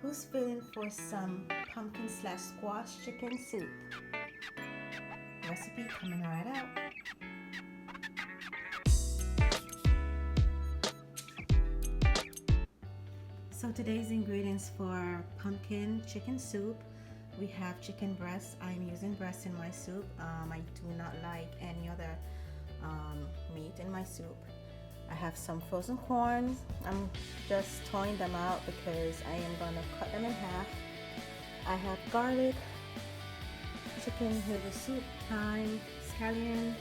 Who's feeling for some pumpkin slash squash chicken soup? Recipe coming right out. So today's ingredients for pumpkin chicken soup, we have chicken breast. I'm using breast in my soup. I do not like any other meat in my soup. I have some frozen corn. I'm just throwing them out because I am gonna cut them in half. I have garlic, chicken with the soup, thyme, scallion,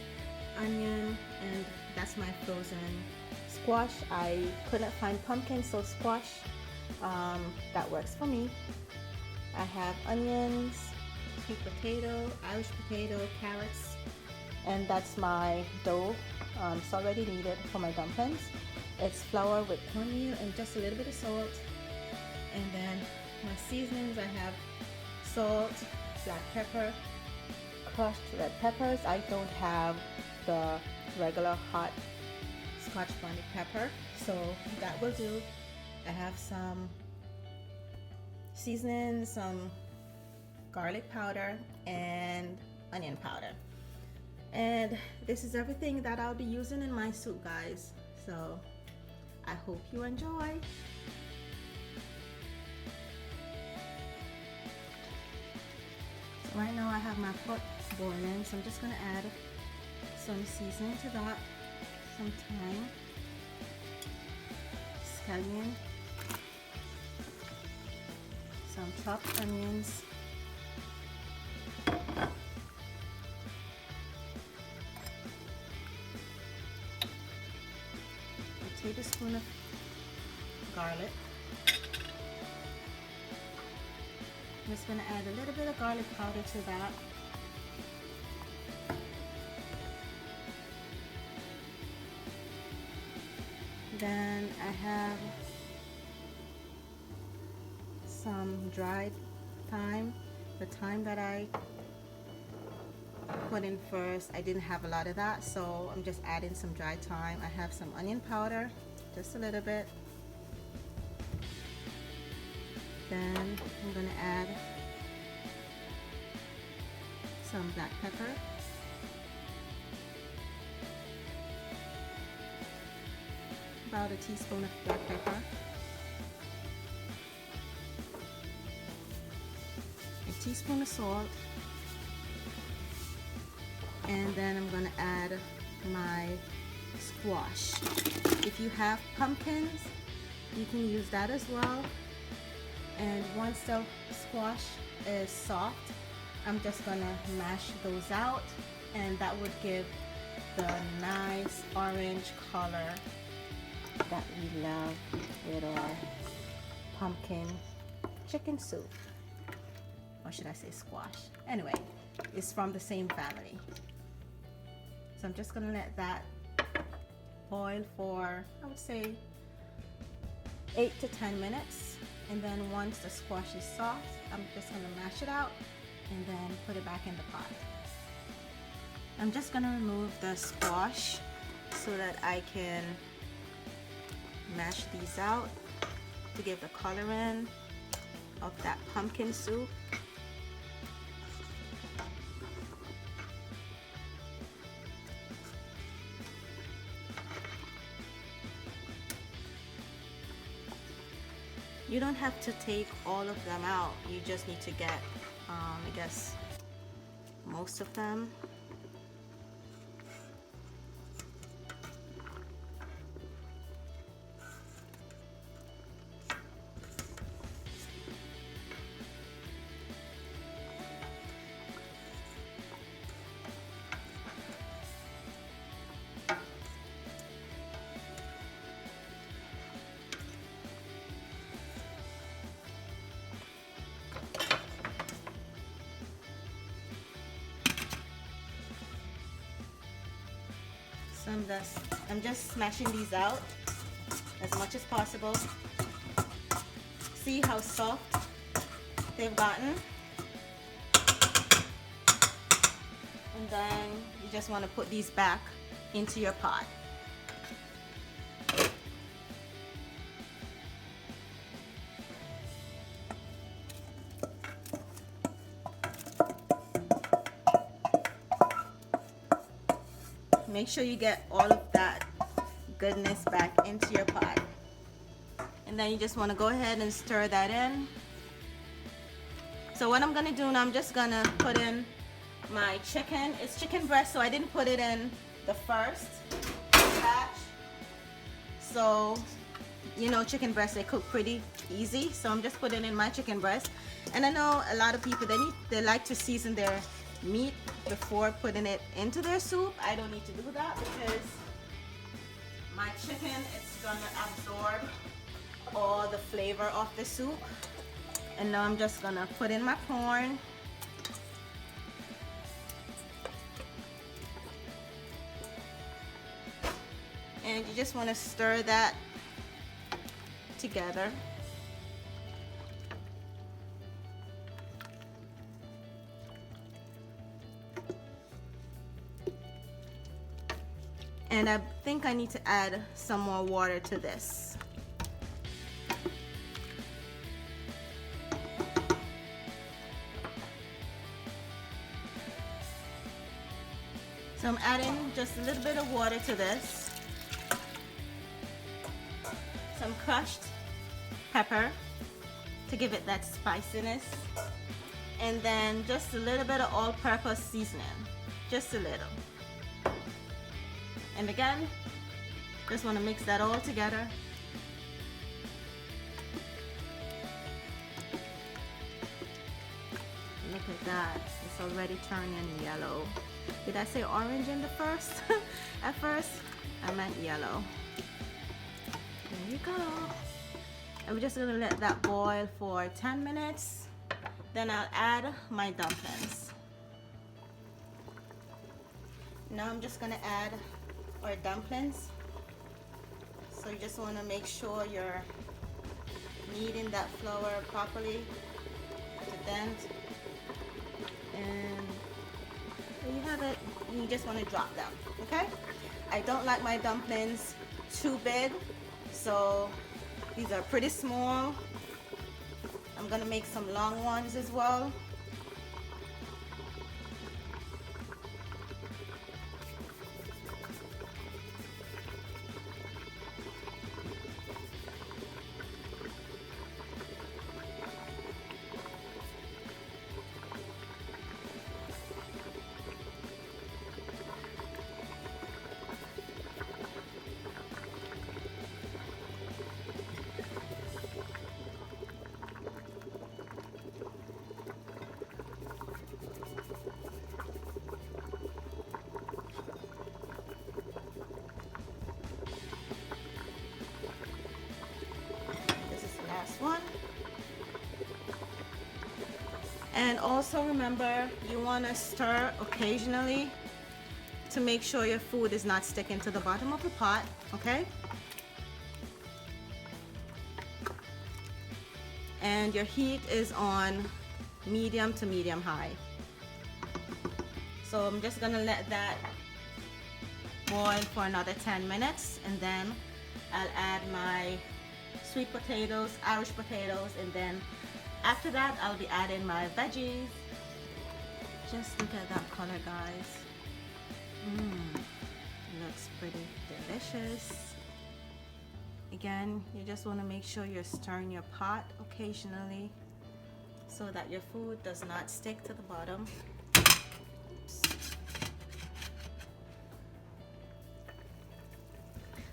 onion, and that's my frozen squash. I couldn't find pumpkin, so squash, that works for me. I have onions, sweet potato, Irish potato, carrots, and that's my dough. It's already kneaded for my dumplings. It's flour with cornmeal and just a little bit of salt. And then my seasonings, I have salt, black pepper, crushed red peppers. I don't have the regular hot Scotch bonnet pepper, so that will do. I have some seasoning, some garlic powder, and onion powder. And this is everything that I'll be using in my soup, guys. So I hope you enjoy. So right now I have my pot boiling, so I'm just gonna add some seasoning to that, some thyme, scallion, some chopped onions, a tablespoon of garlic. I'm just going to add a little bit of garlic powder to that. Then I have some dried thyme. The thyme that I put in first, I didn't have a lot of that, so I'm just adding some dried thyme. I have some onion powder, just a little bit. Then I'm going to add some black pepper, about a teaspoon of black pepper, a teaspoon of salt, and then I'm going to add my squash. If you have pumpkins, you can use that as well. And once the squash is soft, I'm just gonna mash those out, and that would give the nice orange color that we love with our pumpkin chicken soup. Or should I say squash? Anyway, it's from the same family. So I'm just gonna let that boil for, I would say, 8 to 10 minutes. And then once the squash is soft, I'm just gonna mash it out and then put it back in the pot. I'm just gonna remove the squash so that I can mash these out to give the coloring of that pumpkin soup. You don't have to take all of them out. You just need to get, I guess, most of them. So I'm just smashing these out as much as possible. See how soft they've gotten? And then you just want to put these back into your pot. make sure you get all of that goodness back into your pot. And then you just want to go ahead and stir that in. So what I'm gonna do now, I'm just gonna put in my chicken. It's chicken breast, so I didn't put it in the first batch. So, you know, chicken breast, they cook pretty easy. So I'm just putting in my chicken breast. And I know a lot of people, they like to season their meat before putting it into their soup. I don't need to do that because my chicken, it's gonna absorb all the flavor of the soup. And now I'm just gonna put in my corn. And you just want to stir that together. And I think I need to add some more water to this. So I'm adding just a little bit of water to this. Some crushed pepper to give it that spiciness. And then just a little bit of all-purpose seasoning. Just a little. And again, just want to mix that all together. Look at that. It's already turning yellow. Did I say orange in the first? At first, I meant yellow. There you go. And we're just gonna let that boil for 10 minutes. Then I'll add my dumplings. Now I'm just gonna add our dumplings. So you just wanna make sure you're kneading that flour properly at the dent. And there you have it. You just want to drop them, okay? I don't like my dumplings too big, so these are pretty small. I'm gonna make some long ones as well. One. And also remember, you want to stir occasionally to make sure your food is not sticking to the bottom of the pot, okay? And your heat is on medium to medium high. So I'm just gonna let that boil for another 10 minutes, and then I'll add my sweet potatoes, Irish potatoes, and then after that I'll be adding my veggies. Just look at that color, guys. Looks pretty delicious. Again, you just want to make sure you're stirring your pot occasionally so that your food does not stick to the bottom.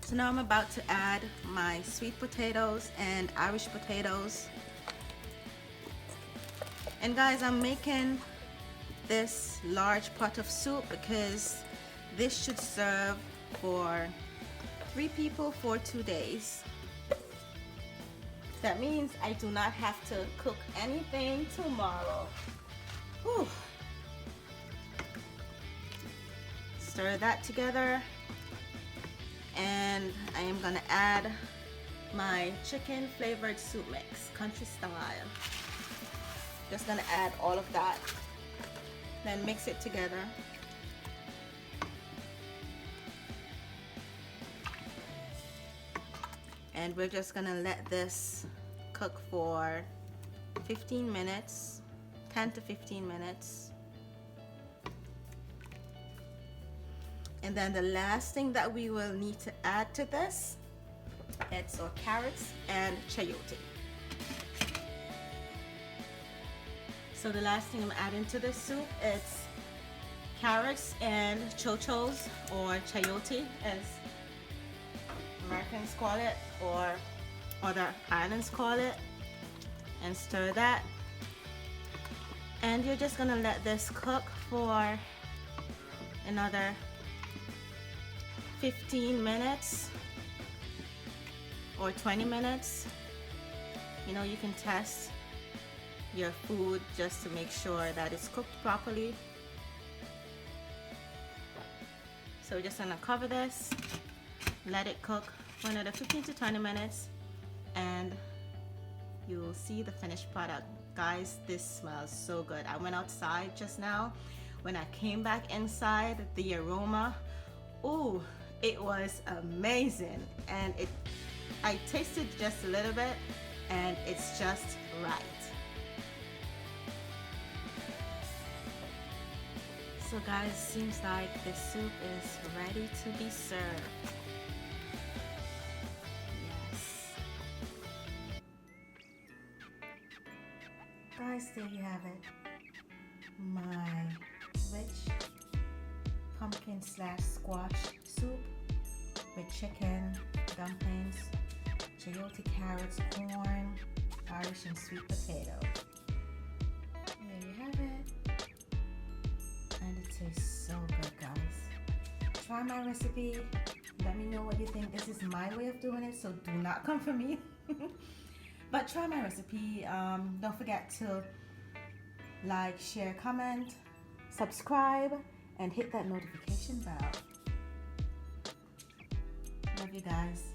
So now I'm about to add my sweet potatoes and Irish potatoes. And guys, I'm making this large pot of soup because this should serve for 3 people for 2 days. That means I do not have to cook anything tomorrow. Whew. Stir that together. And I am gonna add my chicken flavored soup mix, country style. Just gonna add all of that, then mix it together. And we're just gonna let this cook for 15 minutes, 10 to 15 minutes. And then the last thing that we will need to add to this, it's our carrots and chayote. So the last thing I'm adding to this soup is carrots and chochos, or chayote as Americans call it, or other islands call it, and stir that. And you're just gonna let this cook for another 15 minutes or 20 minutes. You know, you can test your food just to make sure that it's cooked properly. So we're just gonna cover this, let it cook for another 15 to 20 minutes, and you'll see the finished product. Guys, this smells so good. I went outside just now. When I came back inside, the aroma, ooh, it was amazing. And I tasted just a little bit, and it's just right. So guys, seems like the soup is ready to be served. Yes. Guys, there you have it. My rich pumpkin / squash soup with chicken, dumplings, chayote, carrots, corn, Irish and sweet potato. There you have it. And it tastes so good, guys. Try my recipe. Let me know what you think. This is my way of doing it, so do not come for me. But try my recipe. Don't forget to like, share, comment, subscribe, and hit that notification bell. Love you guys.